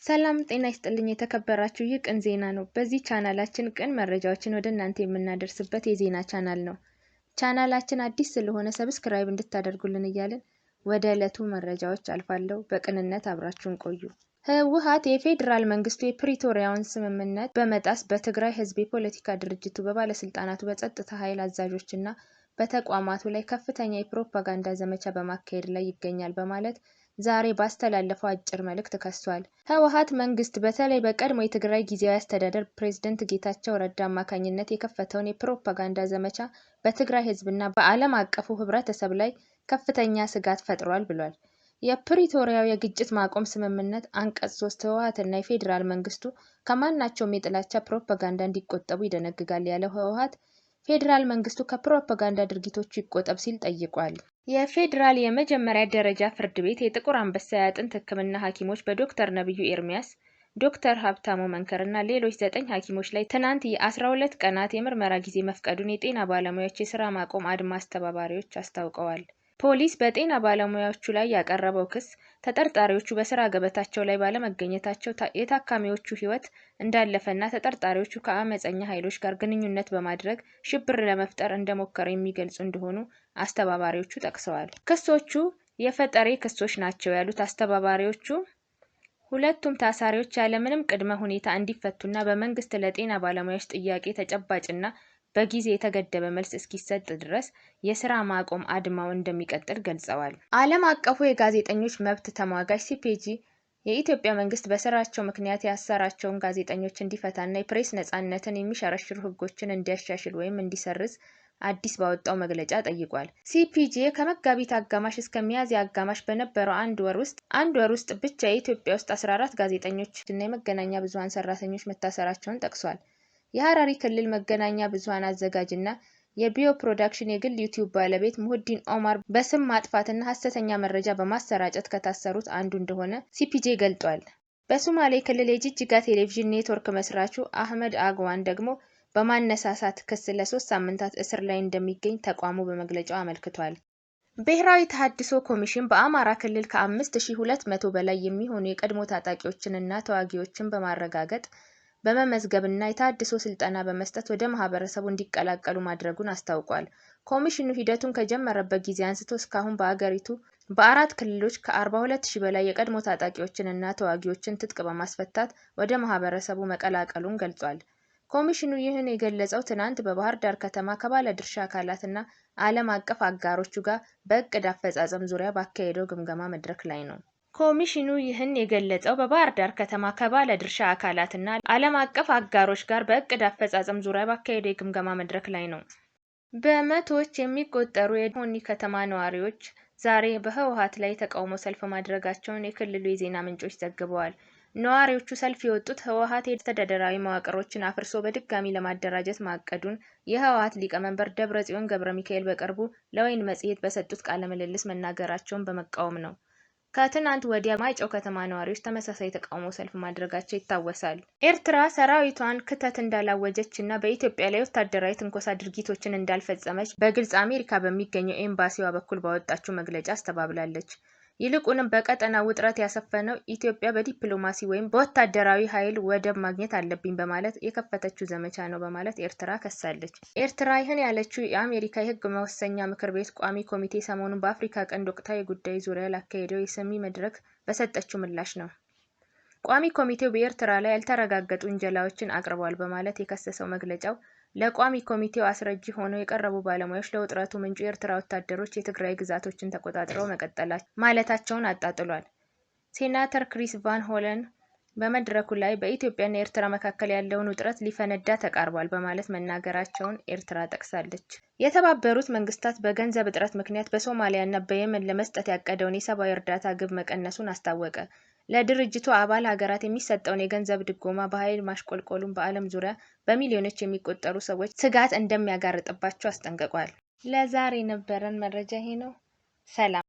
ሰላም ጤና ይስጥልኝ የተከበራችሁ ቅን ዜና ነው። በዚህ ቻናላችን ቅን መረጃዎችን ወደ እናንተ የምናደርስበት የዜና ቻናል ነው። ቻናላችን አዲስ ስለሆነ ሰብስክራይብ እንድታደርጉልን እያልን ወደ ዕለቱ መረጃዎች አልፋለሁ። በቅንነት አብራችሁን ቆዩ። ህወሓት የፌዴራል መንግስቱ የፕሪቶሪያውን ስምምነት በመጣስ በትግራይ ህዝብ የፖለቲካ ድርጅቱ በባለስልጣናቱ በጸጥታ ኃይል አዛዦችና በተቋማቱ ላይ ከፍተኛ የፕሮፓጋንዳ ዘመቻ በማካሄድ ላይ ይገኛል በማለት ዛሬ ባስተላለፈው አጭር መልእክት ከሷል። ህወሓት መንግስት በተለይ በቀድሞ የትግራይ ጊዜያዊ አስተዳደር ፕሬዝዳንት ጌታቸው ረዳ አማካኝነት የከፈተውን የፕሮፓጋንዳ ዘመቻ በትግራይ ህዝብና በዓለም አቀፉ ህብረተሰብ ላይ ከፍተኛ ስጋት ፈጥሯል ብሏል። የፕሪቶሪያው የግጭት ማቆም ስምምነት አንቀጽ 3 ህወሓትና የፌዴራል መንግስቱ ከማናቸውም የጥላቻ ፕሮፓጋንዳ እንዲቆጠቡ ይደነግጋል ያለው ህወሓት ፌዴራል መንግስቱ ከፕሮፓጋንዳ ድርጊቶቹ ይቆጠብ ሲል ጠይቋል። የፌዴራል የመጀመሪያ ደረጃ ፍርድ ቤት የጥቁር አንበሳ የአጥንት ህክምና ሐኪሞች በዶክተር ነብዩ ኤርሚያስ፣ ዶክተር ሀብታሙ መንከርና ሌሎች 9 ሐኪሞች ላይ ትናንት የ12 ቀናት የምርመራ ጊዜ መፍቀዱን የጤና ባለሙያዎች የሥራ ማቆም አድማ አስተባባሪዎች አስታውቀዋል። ፖሊስ በጤና ባለሙያዎቹ ላይ ያቀረበው ክስ ተጠርጣሪዎቹ በስራ ገበታቸው ላይ ባለመገኘታቸው የታካሚዎቹ ህይወት እንዳለፈና ተጠርጣሪዎቹ ከአመፀኛ ኃይሎች ጋር ግንኙነት በማድረግ ሽብር ለመፍጠር እንደሞከሩ የሚገልጹ እንደሆኑ አስተባባሪዎቹ ጠቅሰዋል። ክሶቹ የፈጠሬ ክሶች ናቸው ያሉት አስተባባሪዎቹ ሁለቱም ታሳሪዎች ያለምንም ቅድመ ሁኔታ እንዲፈቱና በመንግስት ለጤና ባለሙያዎች ጥያቄ ተጨባጭና በጊዜ የተገደበ መልስ እስኪሰጥ ድረስ የሥራ ማቆም አድማው እንደሚቀጥል ገልጸዋል። ዓለም አቀፉ የጋዜጠኞች መብት ተሟጋች ሲፒጄ የኢትዮጵያ መንግስት በስራቸው ምክንያት ያሰራቸውን ጋዜጠኞች እንዲፈታና የፕሬስ ነፃነትን የሚሸረሽሩ ህጎችን እንዲያሻሽል ወይም እንዲሰርዝ አዲስ ባወጣው መግለጫ ጠይቋል። ሲፒጄ ከመጋቢት አጋማሽ እስከ ሚያዝያ አጋማሽ በነበረው አንድ ወር ውስጥ ብቻ የኢትዮጵያ ውስጥ 14 ጋዜጠኞችና የመገናኛ ብዙሃን ሰራተኞች መታሰራቸውን ጠቅሷል። የሐረሪ ክልል መገናኛ ብዙሃን አዘጋጅና የቢዮ ፕሮዳክሽን የግል ዩቲዩብ ባለቤት ሙህዲን ኦማር በስም ማጥፋትና ሐሰተኛ መረጃ በማሰራጨት ከታሰሩት አንዱ እንደሆነ ሲፒጄ ገልጧል። በሶማሌ ክልል የጅጅጋ ቴሌቪዥን ኔትወርክ መስራቹ አህመድ አግዋን ደግሞ በማነሳሳት ክስ ለ3 ሳምንታት እስር ላይ እንደሚገኝ ተቋሙ በመግለጫው አመልክቷል። ብሔራዊ ተሃድሶ ኮሚሽን በአማራ ክልል ከ5200 በላይ የሚሆኑ የቀድሞ ታጣቂዎችንና ተዋጊዎችን በማረጋገጥ በመመዝገብና የተሃድሶ ስልጠና በመስጠት ወደ ማህበረሰቡ እንዲቀላቀሉ ማድረጉን አስታውቋል። ኮሚሽኑ ሂደቱን ከጀመረበት ጊዜ አንስቶ እስካሁን በአገሪቱ በ4 ክልሎች ከ42000 በላይ የቀድሞ ታጣቂዎችንና ተዋጊዎችን ትጥቅ በማስፈታት ወደ ማህበረሰቡ መቀላቀሉን ገልጿል። ኮሚሽኑ ይህን የገለጸው ትናንት በባህር ዳር ከተማ ከባለድርሻ አካላትና ዓለም አቀፍ አጋሮቹ ጋር በእቅድ አፈጻጸም ዙሪያ ባካሄደው ግምገማ መድረክ ላይ ነው። ኮሚሽኑ ይህን የገለጸው በባህር ዳር ከተማ ከባለድርሻ አካላትና ዓለም አቀፍ አጋሮች ጋር በእቅድ አፈጻጸም ዙሪያ ባካሄደው የግምገማ መድረክ ላይ ነው። በመቶዎች የሚቆጠሩ የመሆኒ ከተማ ነዋሪዎች ዛሬ በህወሓት ላይ ተቃውሞ ሰልፍ ማድረጋቸውን የክልሉ የዜና ምንጮች ዘግበዋል። ነዋሪዎቹ ሰልፍ የወጡት ህወሓት የአስተዳደራዊ መዋቅሮችን አፍርሶ በድጋሚ ለማደራጀት ማቀዱን የህወሓት ሊቀመንበር ደብረጽዮን ገብረ ሚካኤል በቅርቡ ለወይን መጽሔት በሰጡት ቃለ ምልልስ መናገራቸውን በመቃወም ነው። ከትናንት ወዲያ ማይጨው ከተማ ነዋሪዎች ተመሳሳይ ተቃውሞ ሰልፍ ማድረጋቸው ይታወሳል። ኤርትራ ሰራዊቷን ክተት እንዳላወጀችና በኢትዮጵያ ላይ ወታደራዊ ትንኮሳ ድርጊቶችን እንዳልፈጸመች በግልጽ አሜሪካ በሚገኘው ኤምባሲዋ በኩል ባወጣችው መግለጫ አስተባብላለች። ይልቁንም በቀጠናው ውጥረት ያሰፈነው ኢትዮጵያ በዲፕሎማሲ ወይም በወታደራዊ ኃይል ወደብ ማግኘት አለብኝ በማለት የከፈተችው ዘመቻ ነው በማለት ኤርትራ ከሳለች። ኤርትራ ይህን ያለችው የአሜሪካ የህግ መወሰኛ ምክር ቤት ቋሚ ኮሚቴ ሰሞኑን በአፍሪካ ቀንድ ወቅታዊ ጉዳይ ዙሪያ ላካሄደው የሰሚ መድረክ በሰጠችው ምላሽ ነው። ቋሚ ኮሚቴው በኤርትራ ላይ ያልተረጋገጡ ውንጀላዎችን አቅርቧል በማለት የከሰሰው መግለጫው ለቋሚ ኮሚቴው አስረጂ ሆነው የቀረቡ ባለሙያዎች ለውጥረቱ ምንጩ የኤርትራ ወታደሮች የትግራይ ግዛቶችን ተቆጣጥረው መቀጠላቸው ማለታቸውን አጣጥሏል። ሴናተር ክሪስ ቫን ሆለን በመድረኩ ላይ በኢትዮጵያና ኤርትራ መካከል ያለውን ውጥረት ሊፈነዳ ተቃርቧል በማለት መናገራቸውን ኤርትራ ጠቅሳለች። የተባበሩት መንግስታት በገንዘብ እጥረት ምክንያት በሶማሊያና በየመን ለመስጠት ያቀደውን የሰብአዊ እርዳታ ግብ መቀነሱን አስታወቀ። ለድርጅቱ አባል ሀገራት የሚሰጠውን የገንዘብ ድጎማ በኃይል ማሽቆልቆሉን በዓለም ዙሪያ በሚሊዮኖች የሚቆጠሩ ሰዎች ስጋት እንደሚያጋርጥባቸው አስጠንቅቋል። ለዛሬ የነበረን መረጃ ይሄ ነው። ሰላም።